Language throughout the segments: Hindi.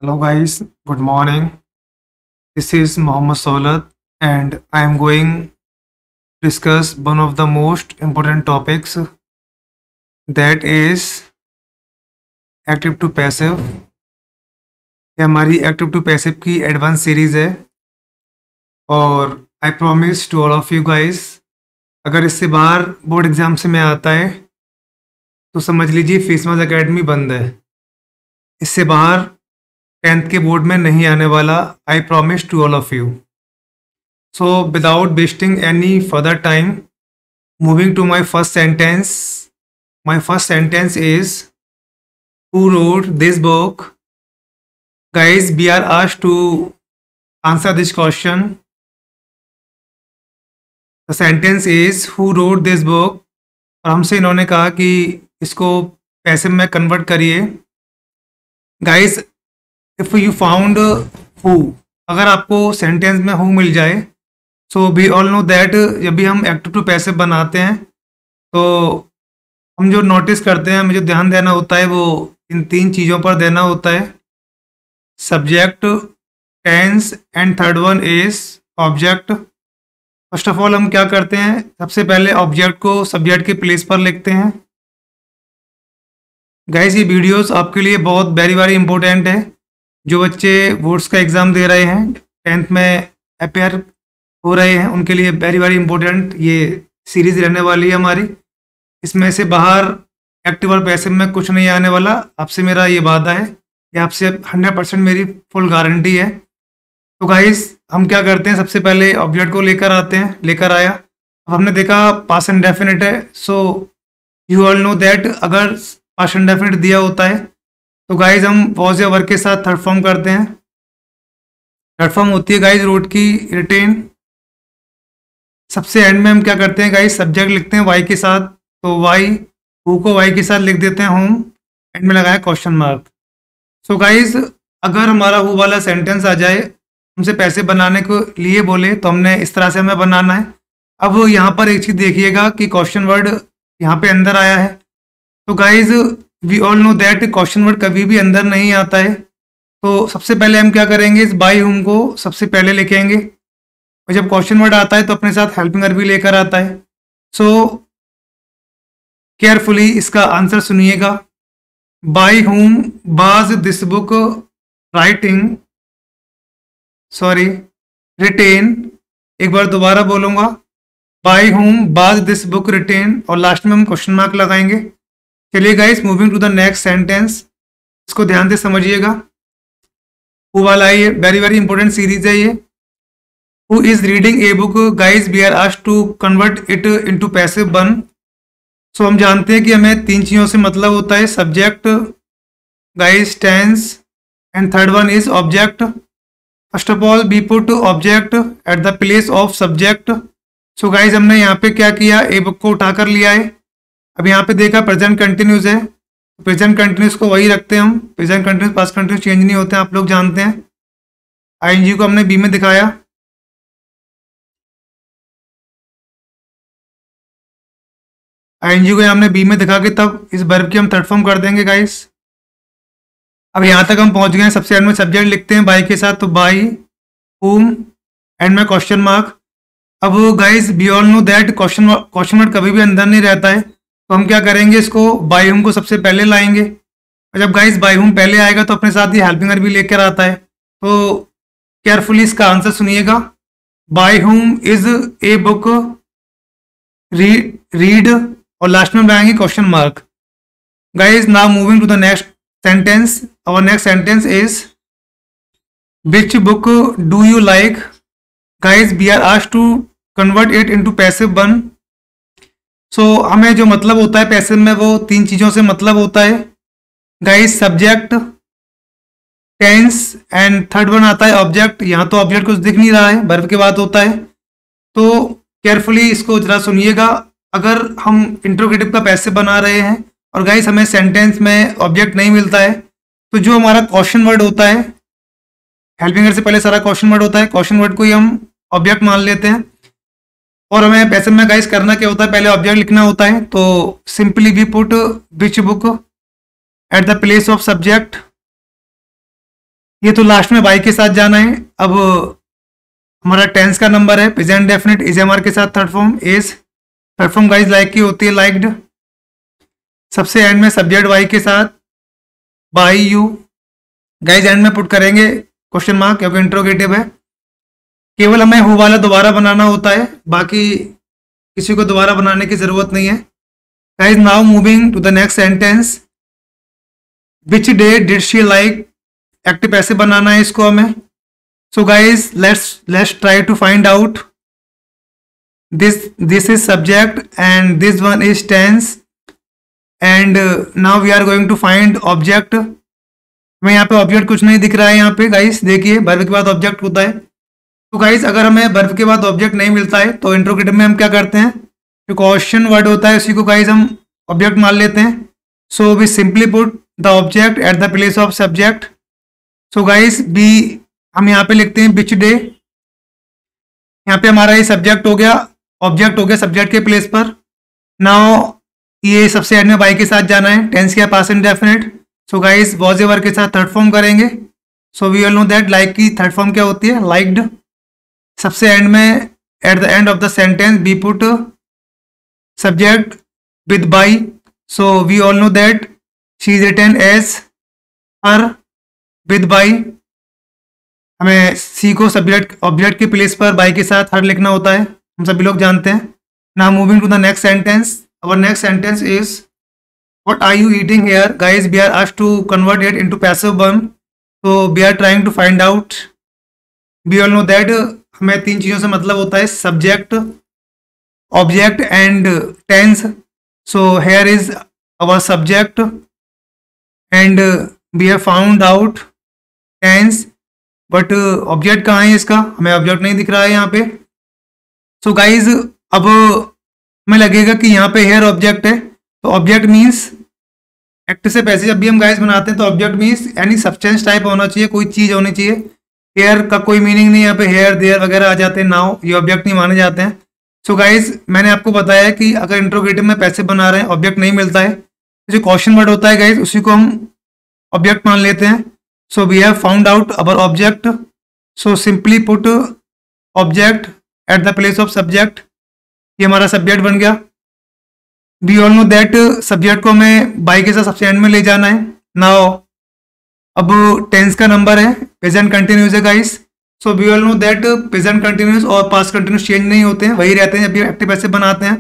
Hello guys, good morning. This is Mohammed Solat and I am going to discuss one of the most important topics, that is active to passive. ये हमारी एक्टिव टू पैसिव की एडवांस सीरीज़ है और I promise to all of you guys, अगर इससे बाहर बोर्ड एग्ज़ाम से मैं आता है तो समझ लीजिए फीसमाज एकेडमी बंद है। इससे बाहर 10th के बोर्ड में नहीं आने वाला, I promise to all of you. So without wasting any further time, moving to my first sentence. My first sentence is who wrote this book? Guys, we are asked to answer this question. The sentence is who wrote this book? और हमसे इन्होंने कहा कि इसको पैसे में कन्वर्ट करिए। Guys, if you found who, अगर आपको सेंटेंस में who मिल जाए, so we all know that जब भी हम एक्टिव टू पैसिव बनाते हैं तो हम जो नोटिस करते हैं, हमें जो ध्यान देना होता है वो इन 3 चीज़ों पर देना होता है, subject, tense and third one is object. First of all हम क्या करते हैं, सबसे पहले ऑब्जेक्ट को सब्जेक्ट के प्लेस पर लिखते हैं। गाइस, ये वीडियोस आपके लिए बहुत वेरी इंपॉर्टेंट है। जो बच्चे बोर्ड्स का एग्ज़ाम दे रहे हैं, 10th में अपेयर हो रहे हैं, उनके लिए वेरी इंपॉर्टेंट ये सीरीज़ रहने वाली है हमारी। इसमें से बाहर एक्टिव और पैसिव में कुछ नहीं आने वाला, आपसे मेरा ये वादा है, ये आपसे 100% मेरी फुल गारंटी है। तो गाइस, हम क्या करते हैं, सबसे पहले ऑब्जेक्ट को लेकर आते हैं। लेकर आया, अब हमने देखा पास्ट इंडेफिनिट है। So you all know that अगर पास्ट इंडेफिनिट दिया होता है तो गाइस हम वॉज या वर्क के साथ थर्ड फॉर्म करते हैं। थर्ड फॉर्म होती है गाइस रोट की, रिटेन। सबसे एंड में हम क्या करते हैं गाइस, सब्जेक्ट लिखते हैं वाई के साथ, तो वाई हु को वाई के साथ लिख देते हैं होम, एंड में लगाया क्वेश्चन मार्क। सो गाइज, अगर हमारा हु वाला सेंटेंस आ जाए, हमसे पैसे बनाने को लिए बोले, तो हमने इस तरह से हमें बनाना है। अब यहाँ पर एक चीज़ देखिएगा कि क्वेश्चन वर्ड यहाँ पे अंदर आया है। तो guys, we all know that question word कभी भी अंदर नहीं आता है। तो सबसे पहले हम क्या करेंगे, इस बाई हुम को सबसे पहले लिखेंगे, और जब क्वेश्चन वर्ड आता है तो अपने साथ हेल्पिंग वर्ब भी लेकर आता है। सो केयरफुली इसका आंसर सुनिएगा। By whom was this book written. एक बार दोबारा बोलूंगा, by whom was this book written, और लास्ट में हम क्वेश्चन मार्क लगाएंगे। चलिए guys, moving to the next sentence, इसको ध्यान से समझिएगा। हु वाला ये वेरी इंपॉर्टेंट सीरीज है ये। Who is reading a book? Guys, we are asked to convert it into passive one. So हम जानते हैं कि हमें 3 चीज़ों से मतलब होता है, subject, guys, tense, and third one is object. First of all we put object at the place of subject. So guys, हमने यहाँ पे क्या किया, ए बुक को उठाकर लिया है। अब यहाँ पे देखा प्रेजेंट कंटिन्यूस है, प्रेजेंट कंटिन्यूस को वही रखते हैं हम। Present continuous past continuous change नहीं होते हैं, आप लोग जानते हैं। आईएनजी को हमने बी में दिखाया। आईएनजी को हमने बी में दिखा के तब इस वर्ब की हम थर्ड फॉर्म कर देंगे गाइस। अब यहाँ तक हम पहुँच गए हैं। सबसे एंड में सब्जेक्ट लिखते हैं बाई के साथ, तो बाई हुम, एंड में क्वेश्चन मार्क। अब guys, we all know that question mark कभी भी अंदर नहीं रहता है, तो हम क्या करेंगे, इसको बाई हुम को सबसे पहले लाएंगे। और जब गाइस बाई हुम पहले आएगा तो अपने साथ ही हेल्पिंग वर्ब भी लेकर आता है। तो केयरफुली इसका आंसर सुनिएगा। By whom is a book read, और लास्ट में लगाएंगे question mark. Guys, now moving to the next sentence. Our next sentence is which book do you like? Guys, we are asked to convert it into passive one. So हमें जो मतलब होता है पैसिव में, वो 3 चीज़ों से मतलब होता है guys, subject, tense, and third one आता है ऑब्जेक्ट। यहाँ तो ऑब्जेक्ट कुछ दिख नहीं रहा है, वर्ब के बाद होता है। तो केयरफुली इसको जरा सुनिएगा। अगर हम इंट्रोगेटिव का पैसिव बना रहे हैं और गाइस हमें सेंटेंस में ऑब्जेक्ट नहीं मिलता है, तो जो हमारा क्वेश्चन वर्ड होता है, हेल्पिंग वर्ब से पहले सारा क्वेश्चन वर्ड होता है, क्वेश्चन वर्ड को ही हम ऑब्जेक्ट मान लेते हैं। और हमें पैसिव में गाइस करना क्या होता है, पहले ऑब्जेक्ट लिखना होता है। तो simply we put which book at the place of subject. ये तो लास्ट में बाई के साथ जाना है। अब हमारा टेंस का नंबर है, present definite is am are के साथ third form is. Third form guys like की होती है लाइक्ड। सबसे एंड में सब्जेक्ट वाई के साथ बाई यू। गाइज एंड में पुट करेंगे क्वेश्चन मार्क क्योंकि इंट्रोगेटिव है। केवल हमें हु वाला दोबारा बनाना होता है, बाकी किसी को दोबारा बनाने की जरूरत नहीं है। Guys now moving to the next sentence, which day did she like, active passive बनाना है इसको हमें। So guys let's try to find out. this is subject and this one is tense and now we are going to find object। हमें यहाँ पे ऑब्जेक्ट कुछ नहीं दिख रहा है। यहाँ पे गाइस देखिए वर्ब के बाद ऑब्जेक्ट होता है। तो गाइस अगर हमें वर्ब के बाद ऑब्जेक्ट नहीं मिलता है तो इंट्रोगेटिव में हम क्या करते हैं, जो क्वेश्चन वर्ड होता है उसी को गाइस हम ऑब्जेक्ट मान लेते हैं। So we simply put the object at the place of subject. So guys बी हम यहाँ पे लिखते हैं विच डे। यहाँ पे हमारा ये सब्जेक्ट हो गया, ऑब्जेक्ट हो गया सब्जेक्ट के प्लेस पर। नाउ ये सबसे एंड में बाई के साथ जाना है, टेंस किया past indefinite. So guys was a verb के साथ थर्ड फॉर्म करेंगे। So we all know that like की थर्ड फॉर्म क्या होती है, लाइक्ड। सबसे एंड में at the end of the sentence we put subject with by. So we all know that she is written as her with by. हमें सी को सब्जेक्ट ऑब्जेक्ट के प्लेस पर बाई के साथ हर लिखना होता है, हम सभी लोग जानते हैं। Now moving to the next sentence, our next sentence is what are you eating here. Guys we are asked to convert it into passive verb, तो we are trying to find out. We all know that हमें तीन चीज़ों से मतलब होता है, subject, object and tense. So here is our subject and we have found out tense, but object कहाँ है इसका, हमें ऑब्जेक्ट नहीं दिख रहा है यहाँ पे। सो गाइज अब हमें लगेगा कि यहाँ पे हेयर ऑब्जेक्ट है, तो ऑब्जेक्ट मीन्स एक्ट से पैसे जब भी हम गाइज बनाते हैं तो ऑब्जेक्ट मीन्स यानी सब्सटेंस टाइप होना चाहिए, कोई चीज़ होनी चाहिए। हेयर का कोई मीनिंग नहीं, यहाँ पे हेयर देयर वगैरह आ जाते हैं, नाउ ये ऑब्जेक्ट नहीं माने जाते हैं। सो गाइज मैंने आपको बताया कि अगर इंट्रोगेटिव में पैसे बना रहे हैं ऑब्जेक्ट नहीं मिलता है, जो क्वेश्चन वर्ड होता है गाइज उसी को हम ऑब्जेक्ट मान लेते हैं। So we have found out our object. So simply put object at the place of subject. ये हमारा सब्जेक्ट बन गया। वी ऑल नो दैट सब्जेक्ट को हमें बाई के साथ सबसे एंड में ले जाना है। नाउ अब टेंस का नंबर है, प्रेजेंट कंटिन्यूस है guys. So we all know that present continuous और पास्ट कंटिन्यूस चेंज नहीं होते हैं, वही रहते हैं जब ये एक्टिव पैसिव बनाते हैं।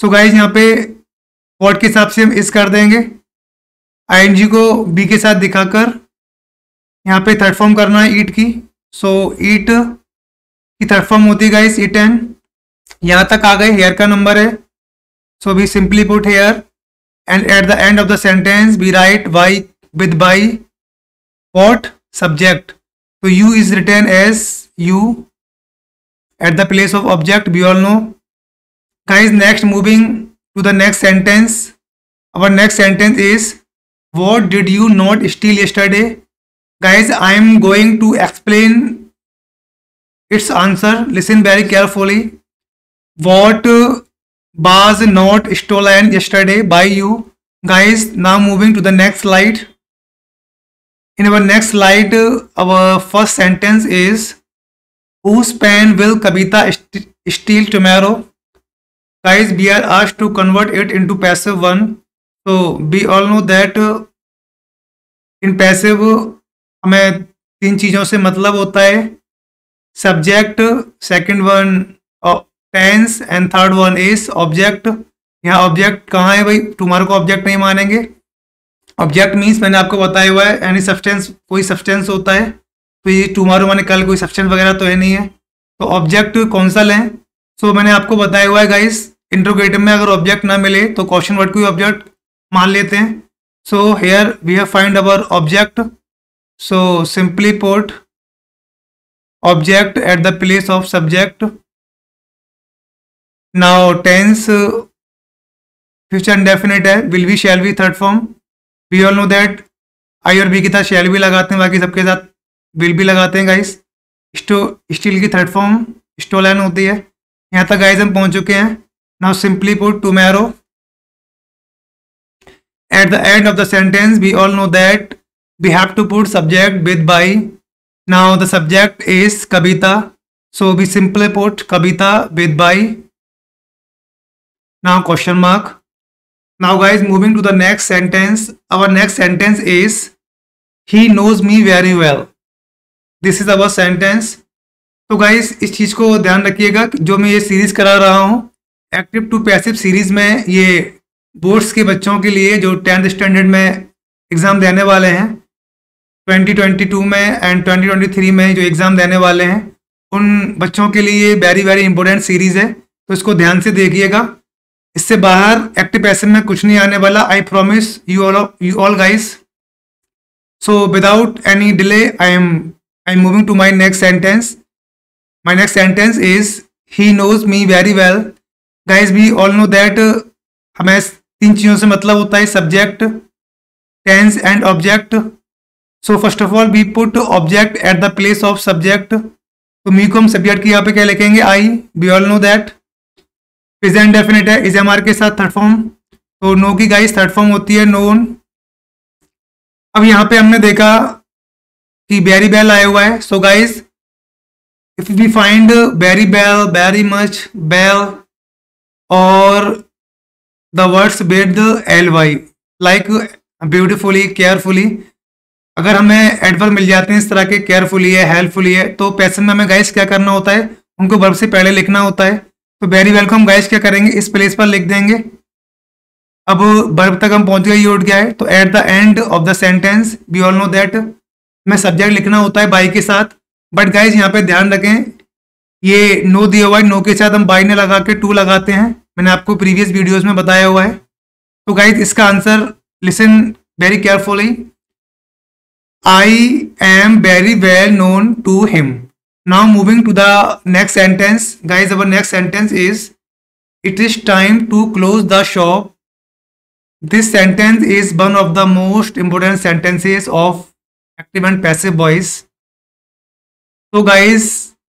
सो गाइस यहाँ पे वर्ड के हिसाब से हम इस कर देंगे, आईएनजी को बी के साथ दिखाकर यहाँ पे थर्ड फॉर्म करना है ईट की। सो ईट की थर्ड फॉर्म होती है गाइस ईटन। यहाँ तक आ गए, हेयर का नंबर है। So we simply put here and at the end of the sentence we write why with by what subject. तो you is written as you at the place of object, we all know. Guys next moving to the next sentence, our next sentence is what did you not steal yesterday. Guys I am going to explain its answer, listen very carefully. What was not stolen yesterday by you? Guys now moving to the next slide. In our next slide our first sentence is whose pen will Kavita steal tomorrow? Guys we are asked to convert it into passive one, so we all know that in passive हमें तीन चीज़ों से मतलब होता है, subject, second one tense and third one is object. यहाँ ऑब्जेक्ट कहाँ है भाई, टुमारो को ऑब्जेक्ट नहीं मानेंगे। ऑब्जेक्ट मीन्स मैंने आपको बताया हुआ है यानी सब्सटेंस, कोई सब्सटेंस होता है, तो ये टुमारो माने कल, कोई सब्सटेंस वगैरह तो है नहीं है, तो ऑब्जेक्ट कौन सा लें। सो मैंने आपको बताया हुआ है गाइस इंट्रोगेटिव में अगर ऑब्जेक्ट ना मिले तो क्वेश्चन वर्ड को ही ऑब्जेक्ट मान लेते हैं। So here we have find our object. So simply put object at the place of subject. Now tense future indefinite है, will be shall be third form. We all know that I और B के साथ shall be लगाते हैं, बाकी सबके साथ will be लगाते हैं गाइस। स्टील की थर्ड फॉर्म स्टोलन होती है। यहाँ तक गाइस हम पहुँच चुके हैं। Now simply put tomorrow at the end of the sentence we all know that we have to put subject with by Now the subject is Kavita. So we simply put Kavita with by. Now question mark. Now guys, moving to the next sentence. Our next sentence is he knows me very well. This is our sentence. तो गाइस इस चीज़ को ध्यान रखिएगा, जो मैं ये सीरीज़ करा रहा हूँ एक्टिव टू पैसिव सीरीज़ में, ये बोर्ड्स के बच्चों के लिए जो 10th स्टैंडर्ड में एग्ज़ाम देने वाले हैं 2022 में एंड 2023 में जो एग्ज़ाम देने वाले हैं, उन बच्चों के लिए ये वेरी वेरी इंपॉर्टेंट सीरीज़ है। तो इसको ध्यान से देखिएगा, इससे बाहर एक्टिव पैसिव में कुछ नहीं आने वाला। I promise you all guys. So without any delay I am moving to my next sentence. My next sentence is he knows me very well. Guys, we all know that हमें तीन चीज़ों से मतलब होता है, subject, tense and object. So first of all we put object at the place of subject. तो मी को हम सब्जेक्ट की यहाँ पे क्या लिखेंगे, I. We all know that present definite है, इज एम आर के साथ थर्ड फॉर्म। तो नो की गाइस थर्ड फॉर्म होती है नोन। अब यहाँ पे हमने देखा कि वेरी वेल आया हुआ है। So guys if we find very well, very much, well or the words with ly like beautifully, carefully, अगर हमें एडवर्ब मिल जाते हैं इस तरह के, केयरफुली है, हेल्पफुली है, तो पैसिव में हमें गाइस क्या करना होता है, उनको वर्ब से पहले लिखना होता है। तो वेरी वेल को हम गाइस क्या करेंगे, इस प्लेस पर लिख देंगे। अब वर्ब तक हम पहुंच गए, ये उठ गया है। तो at the end of the sentence we all know that हमें सब्जेक्ट लिखना होता है बाई के साथ। बट गाइज यहाँ पे ध्यान रखें, ये नो दिया हुआ है, नो के साथ हम बाई ने लगा के टू लगाते हैं, मैंने आपको प्रीवियस वीडियोस में बताया हुआ है। तो गाइज इसका answer listen very carefully, I am very well known to him. Now moving to the next sentence. Guys our next sentence is it is time to close the shop. This sentence is one of the most important sentences of active and passive voice. So guys,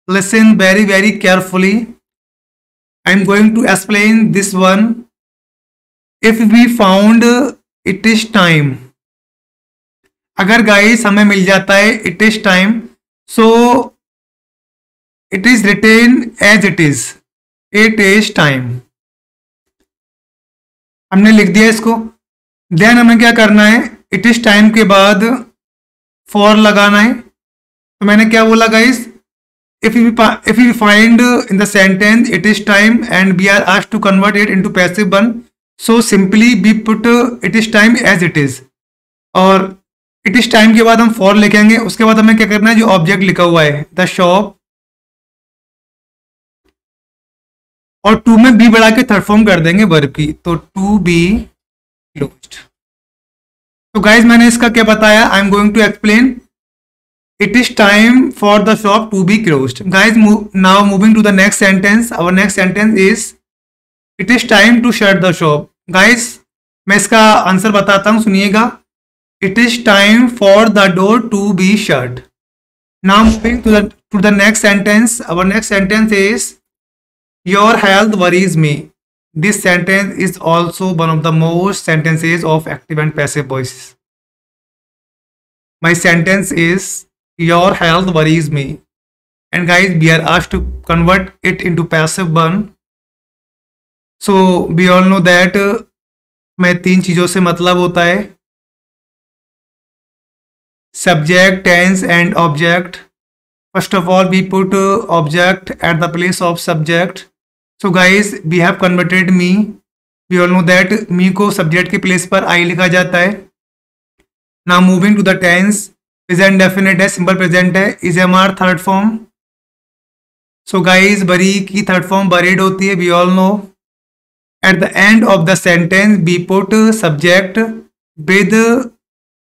listen very very carefully. I am going to explain this one. If we found it is time, अगर guys हमें मिल जाता है it is time, so it is written as it is. It is time. हमने लिख दिया इसको। Then हमें क्या करना है, it is time के बाद for लगाना है। तो मैंने क्या बोला guys, if we find in the sentence it is time and we are asked to convert it into passive one, so simply we put it is time as it is, और it is time के बाद हम for लिखेंगे। उसके बाद हमें क्या करना है, जो ऑब्जेक्ट लिखा हुआ है the shop, और टू में बी बढ़ा के थर्ड फॉर्म कर देंगे वर्ब की, तो टू बी क्लोज्ड। तो गाइज मैंने इसका क्या बताया, I am going to explain. It is time for the shop to be closed. Guys, now moving to the next sentence. Our next sentence is it is time to shut the shop. Guys, मैं इसका आंसर बताता हूँ, सुनिएगा। It is time for the door to be shut. Now moving to the next sentence. Our next sentence is your health worries me. This sentence is also one of the most sentences of active and passive voices. My sentence is your health worries me, and guys we are asked to convert it into passive one. So we all know that में तीन चीज़ों से मतलब होता है, subject, tense and object. First of all we put object at the place of subject. So guys we have converted me. We all know that me को subject के place पर I लिखा जाता है। Now moving to the tense. Present definite है, सिंपल प्रेजेंट है, is am are third form. So guys bury की थर्ड फॉर्म बरीड होती है, we all know. At the end of the sentence we put subject with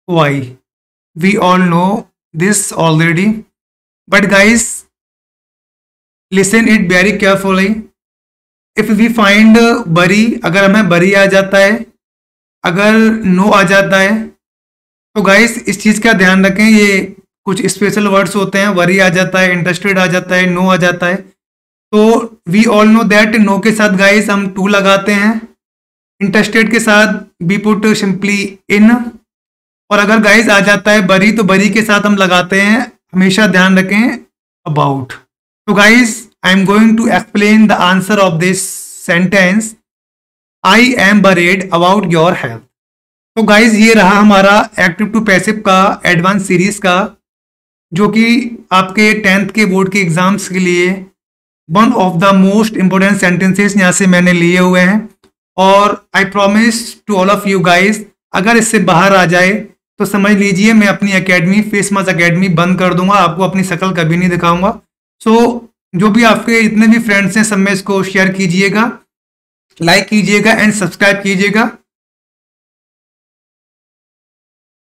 by, we all know this already, but guys listen it very carefully. If we find bury, अगर हमें बरी आ जाता है, अगर नो आ जाता है, तो गाइस इस चीज़ का ध्यान रखें, ये कुछ स्पेशल वर्ड्स होते हैं, वरी आ जाता है, इंटरेस्टेड आ जाता है, नो आ जाता है। तो we all know that no के साथ गाइस हम टू लगाते हैं, इंटरेस्टेड के साथ वी पुट सिंपली इन, और अगर गाइस आ जाता है बरी, तो बरी के साथ हम लगाते हैं हमेशा ध्यान रखें अबाउट। तो guys I am going to explain the answer of this sentence, I am worried about your health. तो गाइज ये रहा हमारा एक्टिव टू पैसिव का एडवांस सीरीज का, जो कि आपके 10th के बोर्ड के एग्जाम्स के लिए one of the most important sentences यहाँ से मैंने लिए हुए हैं। और I promise to all of you guys, अगर इससे बाहर आ जाए तो समझ लीजिए मैं अपनी एकेडमी फेसमास एकेडमी बंद कर दूंगा, आपको अपनी शक्ल कभी नहीं दिखाऊंगा। सो जो भी आपके जितने भी फ्रेंड्स हैं सब में इसको शेयर कीजिएगा, लाइक कीजिएगा एंड सब्सक्राइब कीजिएगा।